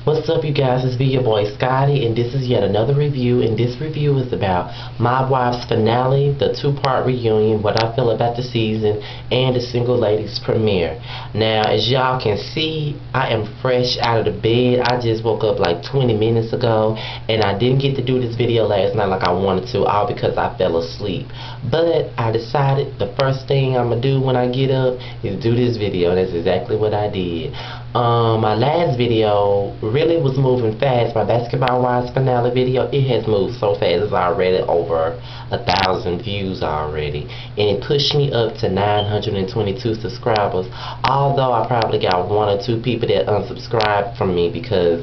What's up, you guys? It's your boy Scotty, and this is yet another review. And this review is about Mob Wives finale, the two-part reunion, what I feel about the season, and the Single Ladies premiere. Now, as y'all can see, I am fresh out of the bed. I just woke up like 20 minutes ago, and I didn't get to do this video last night like I wanted to, all because I fell asleep. But I decided the first thing I'm gonna do when I get up is do this video. That's exactly what I did. My last video really was moving fast. My Basketball Wives finale video, it has moved so fast. It's already over 1,000 views already, and it pushed me up to 922 subscribers. Although I probably got one or two people that unsubscribed from me because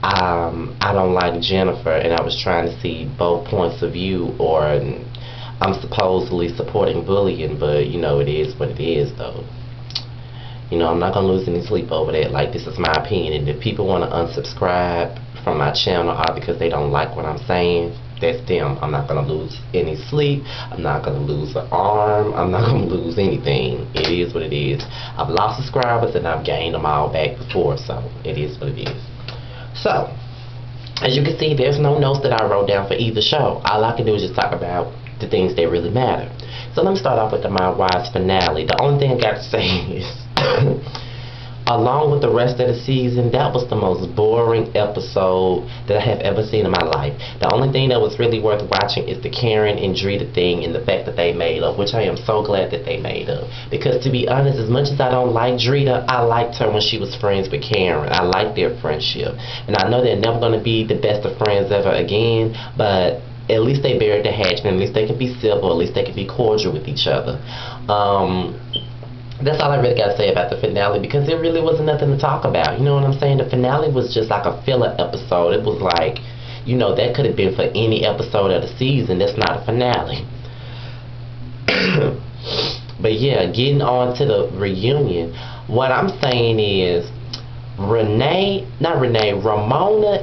I don't like Jennifer, and I was trying to see both points of view, or I'm supposedly supporting bullying, but you know, it is what it is though. You know, I'm not going to lose any sleep over that. Like, this is my opinion. And if people want to unsubscribe from my channel all because they don't like what I'm saying, that's them. I'm not going to lose any sleep. I'm not going to lose an arm. I'm not going to lose anything. It is what it is. I've lost subscribers and I've gained them all back before, so it is what it is. So, as you can see, there's no notes that I wrote down for either show. All I can do is just talk about the things that really matter. So let me start off with the Mob Wives finale. The only thing I got to say is, along with the rest of the season, that was the most boring episode that I have ever seen in my life. The only thing that was really worth watching is the Karen and Drita thing, and the fact that they made up, which I am so glad that they made up. Because to be honest, as much as I don't like Drita, I liked her when she was friends with Karen. I liked their friendship. And I know they're never going to be the best of friends ever again, but at least they buried the hatchet, and at least they can be civil, at least they can be cordial with each other. That's all I really got to say about the finale, because there really wasn't nothing to talk about. You know what I'm saying? The finale was just like a filler episode. It was like, you know, that could have been for any episode of the season. That's not a finale. But yeah, getting on to the reunion, what I'm saying is Ramona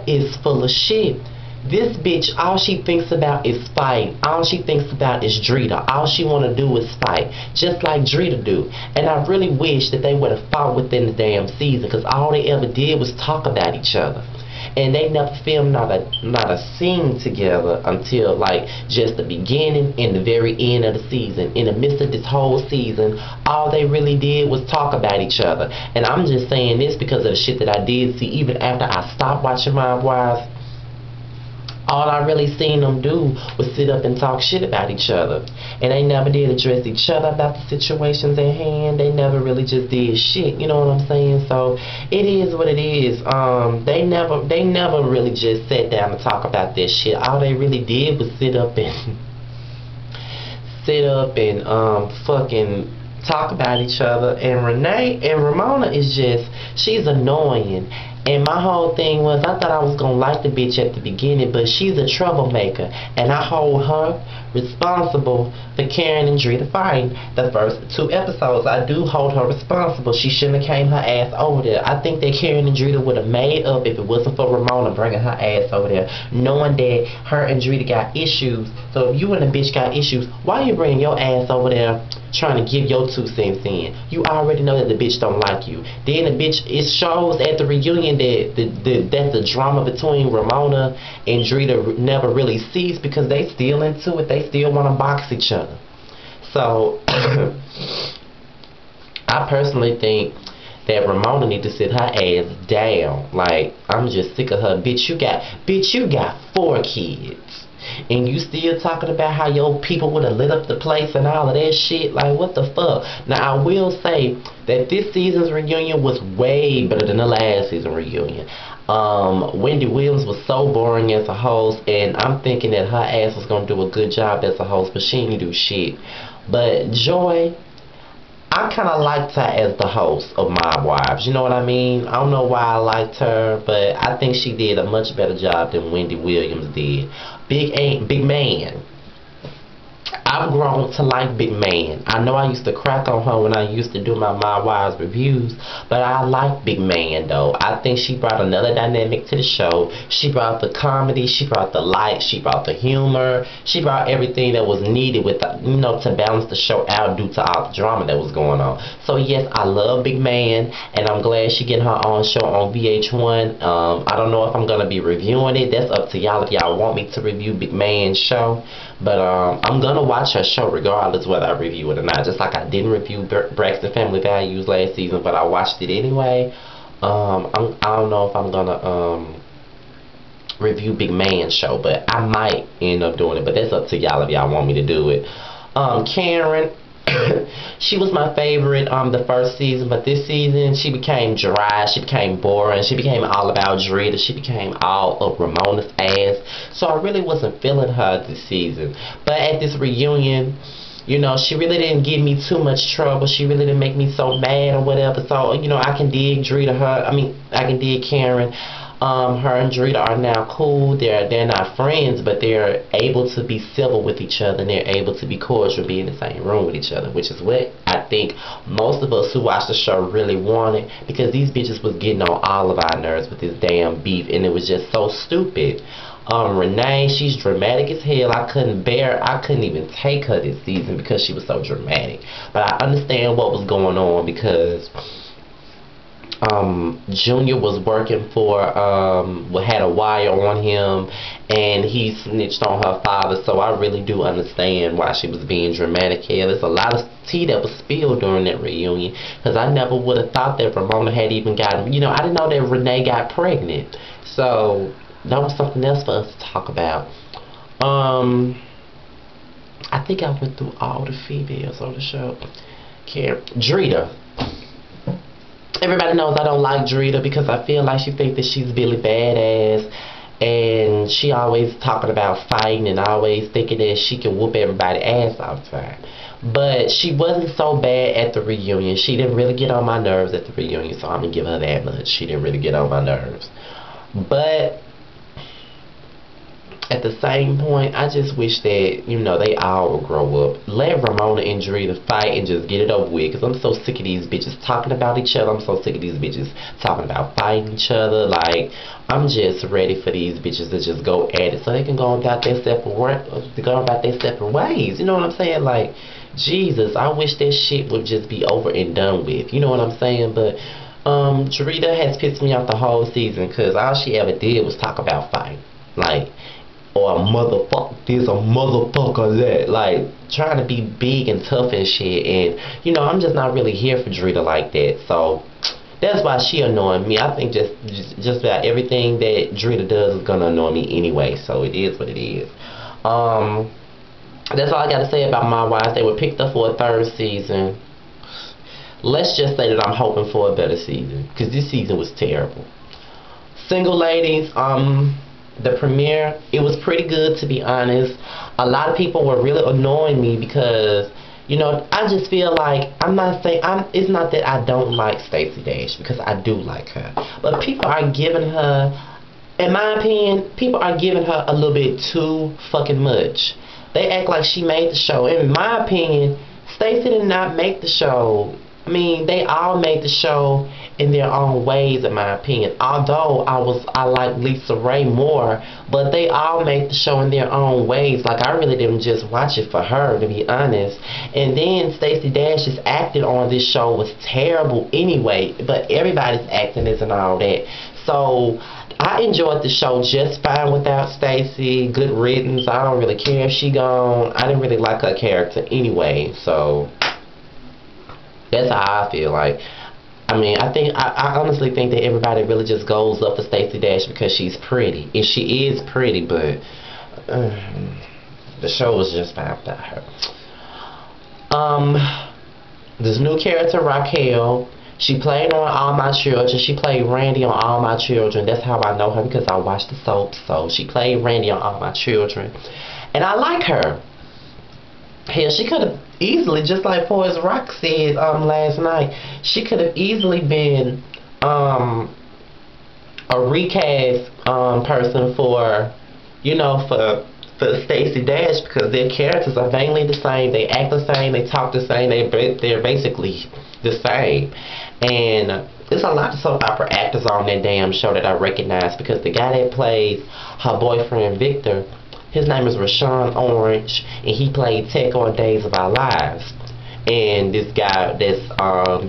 is full of shit. This bitch, all she thinks about is fight. All she thinks about is Drita. All she want to do is fight, just like Drita do. And I really wish that they would have fought within the damn season, because all they ever did was talk about each other. And they never filmed not a scene together until like just the beginning and the very end of the season. In the midst of this whole season, all they really did was talk about each other. And I'm just saying this because of the shit that I did see even after I stopped watching Mob Wives. All I really seen them do was sit up and talk shit about each other. And they never did address each other about the situations at hand. They never really just did shit, you know what I'm saying? So, it is what it is. They never really just sat down and talk about this shit. All they really did was sit up and fucking talk about each other. And Ramona is just, she's annoying. And my whole thing was, I thought I was going to like the bitch at the beginning, but she's a troublemaker. And I hold her responsible for Karen and Drita fighting. The first 2 episodes, I do hold her responsible. She shouldn't have came her ass over there. I think that Karen and Drita would have made up if it wasn't for Ramona bringing her ass over there, knowing that her and Drita got issues. So if you and the bitch got issues, why you bringing your ass over there trying to give your 2 cents in? You already know that the bitch don't like you. Then the bitch, it shows at the reunion that the drama between Ramona and Drita never really ceased, because they still into it. They still want to box each other. So I personally think that Ramona need to sit her ass down. Like, I'm just sick of her. Bitch, you got 4 kids. And you still talking about how your people would have lit up the place and all of that shit. Like, what the fuck? Now, I will say that this season's reunion was way better than the last season reunion. Wendy Williams was so boring as a host, and I'm thinking that her ass was going to do a good job as a host, but she didn't do shit. But Joy, I kind of liked her as the host of Mob Wives. You know what I mean? I don't know why I liked her, but I think she did a much better job than Wendy Williams did. Big man. I I've grown to like Big Man. I know I used to crack on her when I used to do my Wives reviews, but I like Big Man though. I think she brought another dynamic to the show. She brought the comedy, she brought the light, she brought the humor, she brought everything that was needed with the, to balance the show out due to all the drama that was going on. So yes, I love Big Man, and I'm glad she getting her own show on VH1. I don't know if I'm gonna be reviewing it. That's up to y'all if y'all want me to review Big Man's show. But I'm gonna watch her show regardless whether I review it or not. Just like I didn't review Braxton Family Values last season, but I watched it anyway. I don't know if I'm gonna review Big Man's show, but I might end up doing it. But that's up to y'all if y'all want me to do it. Karen. She was my favorite the first season, but this season she became dry, she became boring, she became all about Drita, she became all up Ramona's ass. So I really wasn't feeling her this season. But at this reunion, she really didn't give me too much trouble. She really didn't make me so mad or whatever. So, I can dig I can dig Karen. Her and Drita are now cool. They're not friends, but they're able to be civil with each other, and they're able to be cordial, be in the same room with each other, which is what I think most of us who watch the show really wanted, because these bitches was getting on all of our nerves with this damn beef, and it was just so stupid. Renee, she's dramatic as hell. I couldn't even take her this season because she was so dramatic. But I understand what was going on because Junior was working for, had a wire on him, and he snitched on her father, so I really do understand why she was being dramatic here. There's a lot of tea that was spilled during that reunion, because I never would have thought that Ramona had even gotten, I didn't know that Renee got pregnant, so that was something else for us to talk about. I think I went through all the females on the show. Drita. Everybody knows I don't like Drita because I feel like she thinks that she's Billy Badass, and she always talking about fighting and always thinking that she can whoop everybody's ass all the time. But she wasn't so bad at the reunion. She didn't really get on my nerves at the reunion, so I'm going to give her that much. She didn't really get on my nerves. But at the same point, I just wish that, they all would grow up. Let Ramona and Drita fight and just get it over with, because I'm so sick of these bitches talking about each other. I'm so sick of these bitches talking about fighting each other. Like, I'm just ready for these bitches to just go at it so they can go about their separate ways. You know what I'm saying? Like, Jesus, I wish that shit would just be over and done with. You know what I'm saying? But Drita has pissed me off the whole season because all she ever did was talk about fighting. Like, or a motherfucker this, a motherfucker that. Like, trying to be big and tough and shit. And, I'm just not really here for Drita like that. So, that's why she annoying me. I think just about everything that Drita does is going to annoy me anyway. So, it is what it is. That's all I got to say about My Wives. They were picked up for a third season. Let's just say that I'm hoping for a better season, because this season was terrible. Single Ladies, the premiere, it was pretty good, to be honest. A lot of people were really annoying me because, I just feel like, it's not that I don't like Stacey Dash, because I do like her. But people are giving her, in my opinion, people are giving her a little bit too fucking much. They act like she made the show. In my opinion, Stacey did not make the show. I mean, they all made the show in their own ways, in my opinion. Although I like Lisa Ray more, but they all made the show in their own ways. Like, I really didn't just watch it for her, to be honest. And then Stacey Dash's acting on this show was terrible anyway, but everybody's acting isn't all that. So I enjoyed the show just fine without Stacey. Good riddance. I don't really care if she gone. I didn't really like her character anyway, so that's how I feel. Like, I mean, I honestly think that everybody really just goes up for Stacey Dash because she's pretty. And she is pretty, but the show was just fine without her. This new character, Raquel, she played on All My Children. She played Randy on All My Children. That's how I know her, because I watched the soap. So she played Randy on All My Children. And I like her. Hell, she could have easily, just like Poise Rock said last night, she could have easily been a recast person for, for Stacey Dash because their characters are mainly the same. They act the same. They talk the same. They're basically the same. And there's a lot of soap opera actors on that damn show that I recognize because the guy that plays her boyfriend Victor, his name is Rashawn Orange, and he played Tech on Days of Our Lives. And this guy that's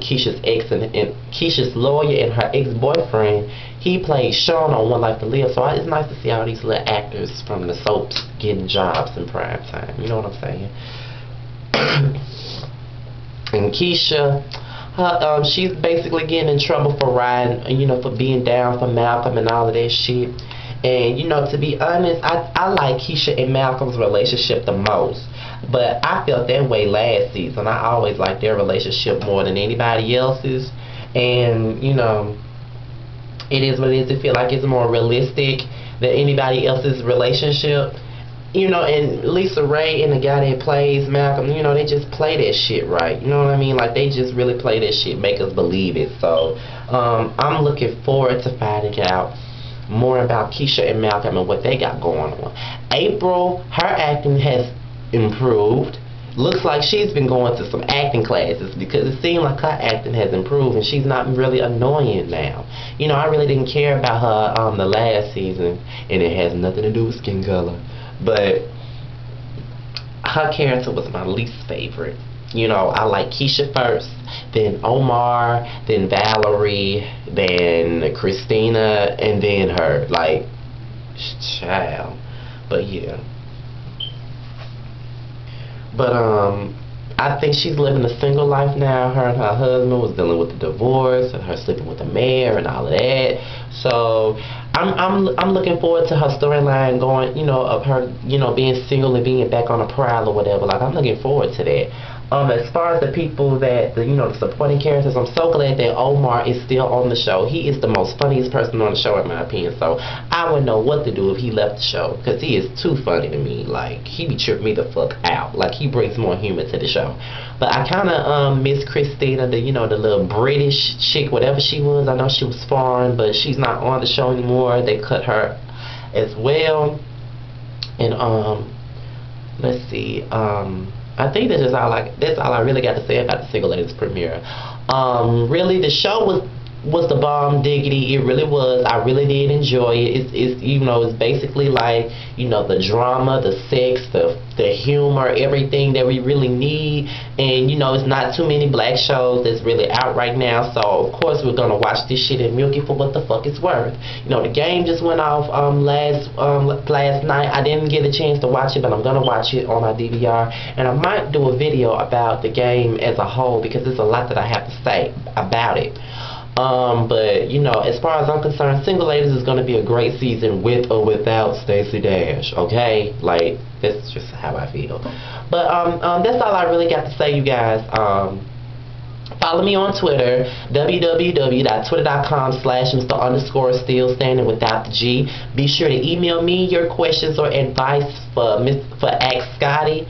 Keisha's ex and Keisha's lawyer and her ex-boyfriend, he played Sean on One Life to Live. So it's nice to see all these little actors from the soaps getting jobs in prime time. You know what I'm saying? And Keisha, she's basically getting in trouble for riding, you know, for being down for Malcolm and all of that shit. And, you know, to be honest, I like Keisha and Malcolm's relationship the most. But I felt that way last season. I always liked their relationship more than anybody else's. And, you know, it is what it is. I feel like it's more realistic than anybody else's relationship. You know, and Lisa Ray and the guy that plays Malcolm, you know, they just play that shit right. You know what I mean? Like, they just really play that shit, make us believe it. So, I'm looking forward to finding out more about Keisha and Malcolm and what they got going on. April, her acting has improved. Looks like she's been going to some acting classes because it seems like her acting has improved and she's not really annoying now. You know, I really didn't care about her the last season, and it has nothing to do with skin color. But her character was my least favorite. You know, I like Keisha first, then Omar, then Valerie, then Christina, and then her. Like, child. But yeah. But I think she's living a single life now. Her and her husband was dealing with the divorce, and her sleeping with the mayor and all of that. So I'm looking forward to her storyline going, you know, of her, you know, being single and being back on a prowl or whatever. Like, I'm looking forward to that. As far as the people that, you know, the supporting characters, I'm so glad that Omar is still on the show. He is the most funniest person on the show, in my opinion. So I wouldn't know what to do if he left the show, because he is too funny to me. Like, he be tripping me the fuck out. Like, he brings more humor to the show. But I kind of miss Christina, the, you know, the little British chick, whatever she was. I know she was foreign, but she's not on the show anymore. They cut her as well. And let's see. I think that's all I really got to say about the Single Ladies premiere. Really, the show was the bomb diggity. It really was. I really did enjoy it. It's you know, it's basically like, you know, the drama, the sex, the humor, everything that we really need. And, you know, it's not too many black shows that's really out right now. So of course we're gonna watch this shit and milk it for what the fuck it's worth. You know, the game just went off last night. I didn't get a chance to watch it, but I'm gonna watch it on my DVR, and I might do a video about the game as a whole because there's a lot that I have to say about it. But, you know, as far as I'm concerned, Single Ladies is going to be a great season with or without Stacey Dash, okay? Like, that's just how I feel. But, that's all I really got to say, you guys. Follow me on Twitter, www.twitter.com/Mr_Still Standing without the G. Be sure to email me your questions or advice for Ask Scotty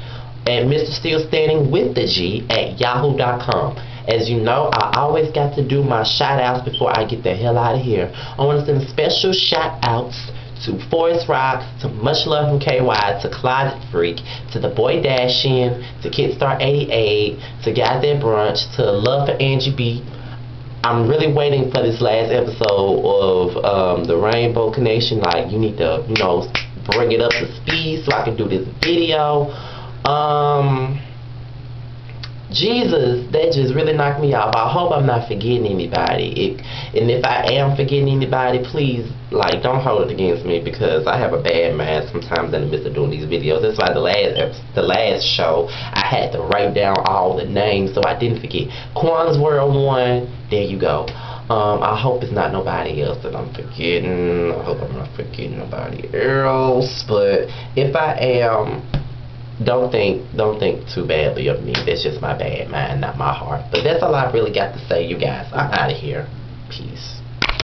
at Mr. Still Standing with the G at yahoo.com. As you know, I always got to do my shout-outs before I get the hell out of here. I want to send special shout-outs to Forest Rock, to Much Love from KY, to Closet Freak, to The Boy Dashin', to Kidstar88, to Got That Brunch, to Love for Angie B. I'm really waiting for this last episode of the Rainbow Connection. Like, you need to, you know, bring it up to speed so I can do this video. Jesus, that just really knocked me off. I hope I'm not forgetting anybody. And if I am forgetting anybody, please, like, don't hold it against me, because I have a bad mind sometimes in the midst of doing these videos. That's why the last show, I had to write down all the names so I didn't forget. Quan's World 1, there you go. I hope it's not nobody else that I'm forgetting. I hope I'm not forgetting nobody else. But if I am, don't think too badly of me. That's just my bad mind, not my heart. But that's all I really got to say, you guys. I'm out of here. Peace.